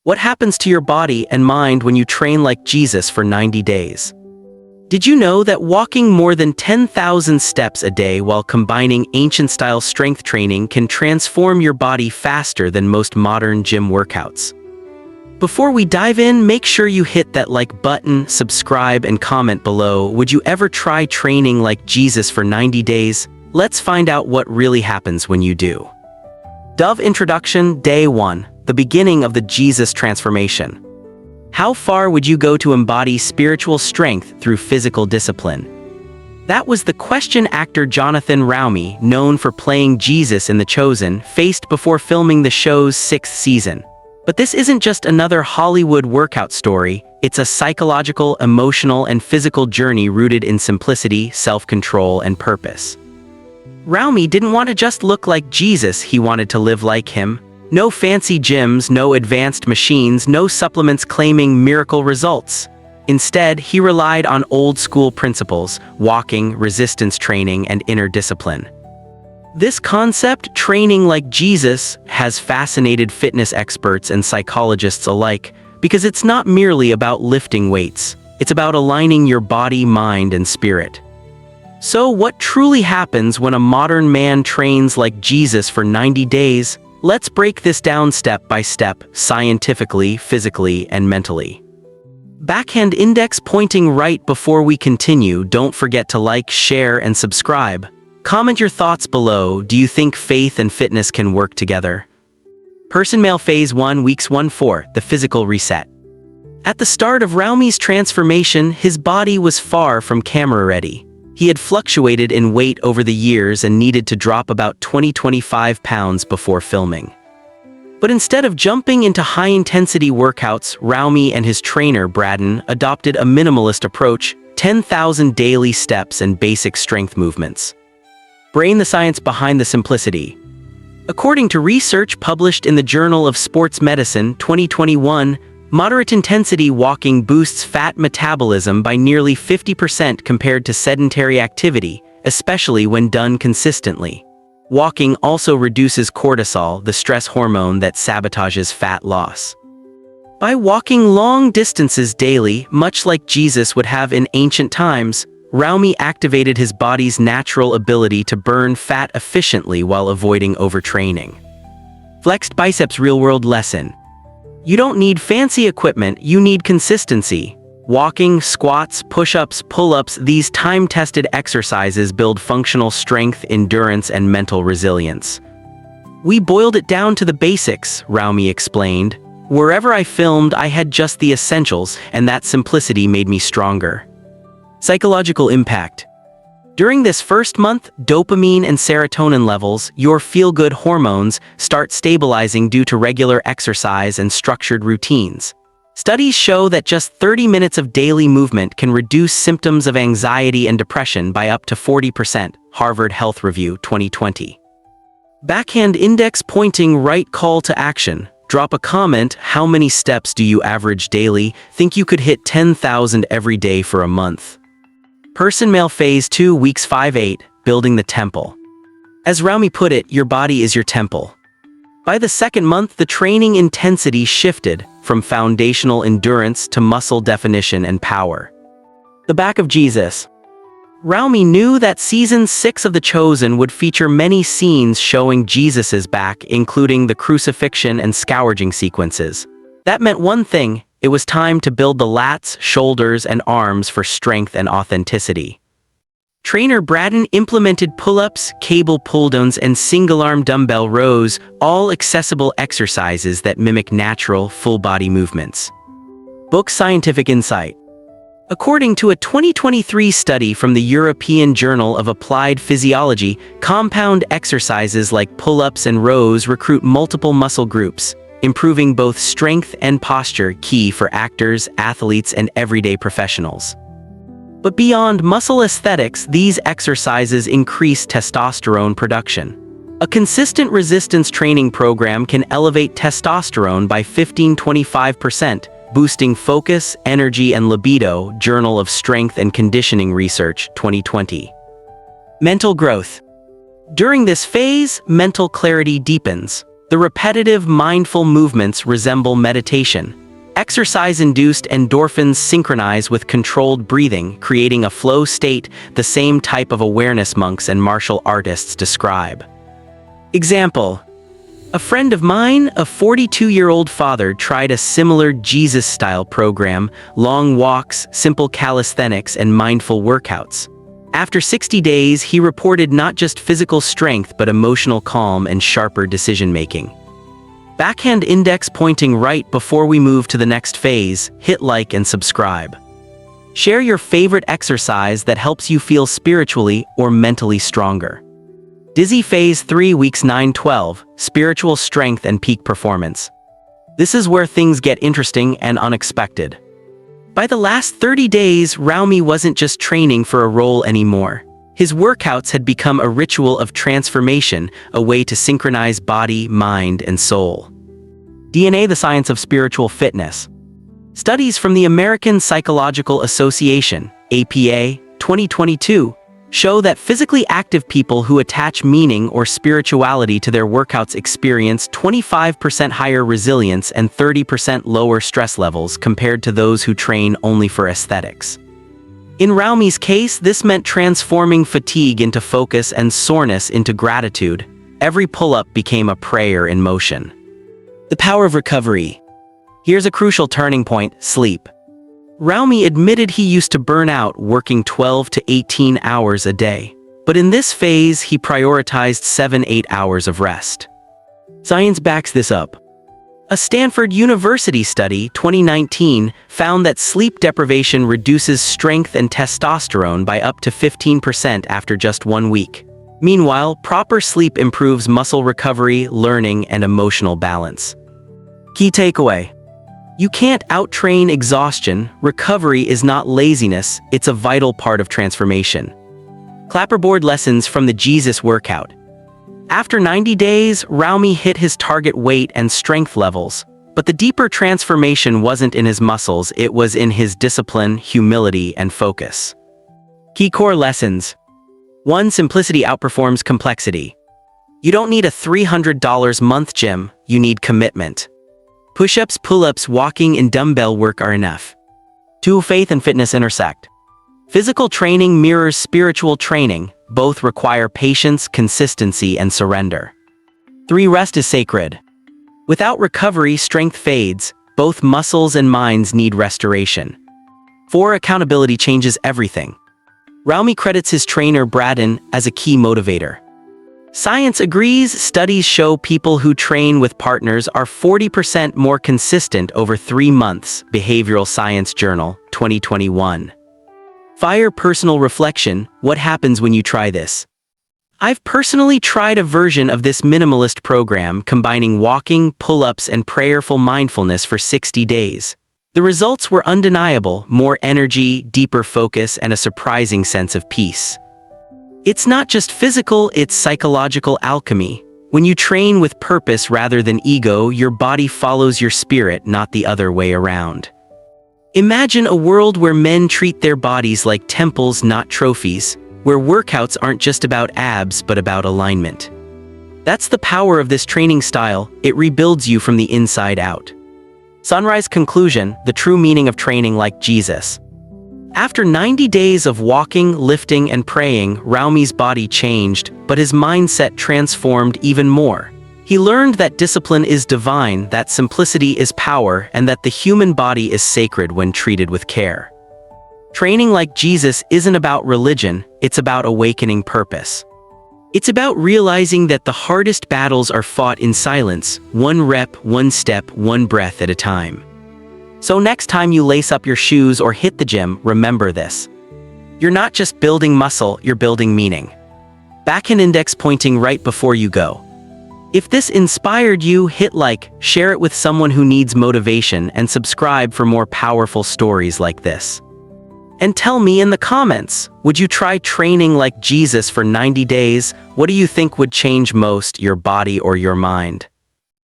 What happens to your body and mind when you train like Jesus for 90 days? Did you know that walking more than 10,000 steps a day while combining ancient-style strength training can transform your body faster than most modern gym workouts? Before we dive in, make sure you hit that like button, subscribe, and comment below. Would you ever try training like Jesus for 90 days? Let's find out what really happens when you do. Dove Introduction, Day 1, the beginning of the Jesus transformation. How far would you go to embody spiritual strength through physical discipline? That was the question actor Jonathan Roumie, known for playing Jesus in The Chosen, faced before filming the show's 6th season. But this isn't just another Hollywood workout story, it's a psychological, emotional, and physical journey rooted in simplicity, self-control, and purpose. Roumie didn't want to just look like Jesus, he wanted to live like him. No fancy gyms, no advanced machines, no supplements claiming miracle results. Instead, he relied on old-school principles: walking, resistance training, and inner discipline. This concept, training like Jesus, has fascinated fitness experts and psychologists alike because it's not merely about lifting weights. It's about aligning your body, mind, and spirit. So what truly happens when a modern man trains like Jesus for 90 days? Let's break this down step by step, scientifically, physically, and mentally. Backhand index pointing right. Before we continue, don't forget to like, share, and subscribe. Comment your thoughts below. Do you think faith and fitness can work together? Person Male Phase 1, Weeks 1-4, the physical reset. At the start of Roumie's transformation, his body was far from camera-ready. He had fluctuated in weight over the years and needed to drop about 20-25 pounds before filming. But instead of jumping into high-intensity workouts, Roumie and his trainer, Braden, adopted a minimalist approach: 10,000 daily steps and basic strength movements. Brain: the science behind the simplicity. According to research published in the Journal of Sports Medicine 2021, moderate-intensity walking boosts fat metabolism by nearly 50% compared to sedentary activity, especially when done consistently. Walking also reduces cortisol, the stress hormone that sabotages fat loss. By walking long distances daily, much like Jesus would have in ancient times, Roumie activated his body's natural ability to burn fat efficiently while avoiding overtraining. Flexed biceps real-world lesson. You don't need fancy equipment, you need consistency. Walking, squats, push-ups, pull-ups, these time-tested exercises build functional strength, endurance, and mental resilience. We boiled it down to the basics, Roumie explained. Wherever I filmed, I had just the essentials, and that simplicity made me stronger. Psychological impact. During this first month, dopamine and serotonin levels, your feel-good hormones, start stabilizing due to regular exercise and structured routines. Studies show that just 30 minutes of daily movement can reduce symptoms of anxiety and depression by up to 40%, Harvard Health Review 2020. Backhand index pointing right. Call to action. Drop a comment: how many steps do you average daily? Think you could hit 10,000 every day for a month? Person Male Phase 2, Weeks 5-8, Building the Temple. As Roumie put it, your body is your temple. By the second month, the training intensity shifted from foundational endurance to muscle definition and power. The back of Jesus. Roumie knew that Season 6 of The Chosen would feature many scenes showing Jesus's back, including the crucifixion and scourging sequences. That meant one thing: it was time to build the lats, shoulders, and arms for strength and authenticity. Trainer Braden implemented pull-ups, cable pull-downs, and single-arm dumbbell rows, all accessible exercises that mimic natural, full-body movements. Book: Scientific Insight. According to a 2023 study from the European Journal of Applied Physiology, compound exercises like pull-ups and rows recruit multiple muscle groups, improving both strength and posture, key for actors, athletes, and everyday professionals. But beyond muscle aesthetics, these exercises increase testosterone production. A consistent resistance training program can elevate testosterone by 15-25%, boosting focus, energy, and libido, Journal of Strength and Conditioning Research, 2020. Mental growth. During this phase, mental clarity deepens. The repetitive, mindful movements resemble meditation. Exercise-induced endorphins synchronize with controlled breathing, creating a flow state, the same type of awareness monks and martial artists describe. Example: a friend of mine, a 42-year-old father, tried a similar Jesus-style program: long walks, simple calisthenics, and mindful workouts. After 60 days, he reported not just physical strength but emotional calm and sharper decision-making. Backhand index pointing right before we move to the next phase, hit like and subscribe. Share your favorite exercise that helps you feel spiritually or mentally stronger. Dizzy Phase 3 Weeks 9-12, Spiritual Strength and Peak Performance. This is where things get interesting and unexpected. By the last 30 days, Raumi wasn't just training for a role anymore. His workouts had become a ritual of transformation, a way to synchronize body, mind, and soul. DNA: The Science of Spiritual Fitness. Studies from the American Psychological Association, APA, 2022, show that physically active people who attach meaning or spirituality to their workouts experience 25% higher resilience and 30% lower stress levels compared to those who train only for aesthetics. In Raumi's case, this meant transforming fatigue into focus and soreness into gratitude. Every pull-up became a prayer in motion. The power of recovery. Here's a crucial turning point: sleep. Raumi admitted he used to burn out working 12 to 18 hours a day. But in this phase, he prioritized 7-8 hours of rest. Science backs this up. A Stanford University study, 2019, found that sleep deprivation reduces strength and testosterone by up to 15% after just 1 week. Meanwhile, proper sleep improves muscle recovery, learning, and emotional balance. Key takeaway: you can't out-train exhaustion. Recovery is not laziness, it's a vital part of transformation. Clapperboard lessons from the Jesus workout. After 90 days, Raumi hit his target weight and strength levels, but the deeper transformation wasn't in his muscles, it was in his discipline, humility, and focus. Key core lessons. 1. Simplicity outperforms complexity. You don't need a $300 month gym, you need commitment. Push-ups, pull-ups, walking, and dumbbell work are enough. 2. Faith and fitness intersect. Physical training mirrors spiritual training. Both require patience, consistency, and surrender. 3. Rest is sacred. Without recovery, strength fades. Both muscles and minds need restoration. 4. Accountability changes everything. Raumi credits his trainer Braden as a key motivator. Science agrees. Studies show people who train with partners are 40% more consistent over 3 months. Behavioral Science Journal, 2021. Fire personal reflection: what happens when you try this? I've personally tried a version of this minimalist program combining walking, pull-ups, and prayerful mindfulness for 60 days. The results were undeniable: more energy, deeper focus, and a surprising sense of peace. It's not just physical, it's psychological alchemy. When you train with purpose rather than ego, your body follows your spirit, not the other way around. Imagine a world where men treat their bodies like temples, not trophies, where workouts aren't just about abs but about alignment. That's the power of this training style. It rebuilds you from the inside out. Sunrise conclusion: the true meaning of training like Jesus. After 90 days of walking, lifting, and praying, Raumi's body changed, but his mindset transformed even more. He learned that discipline is divine, that simplicity is power, and that the human body is sacred when treated with care. Training like Jesus isn't about religion, it's about awakening purpose. It's about realizing that the hardest battles are fought in silence, 1 rep, 1 step, 1 breath at a time. So next time you lace up your shoes or hit the gym, remember this. You're not just building muscle, you're building meaning. Backhand index pointing right before you go. If this inspired you, hit like, share it with someone who needs motivation, and subscribe for more powerful stories like this. And tell me in the comments, would you try training like Jesus for 90 days? What do you think would change most, your body or your mind?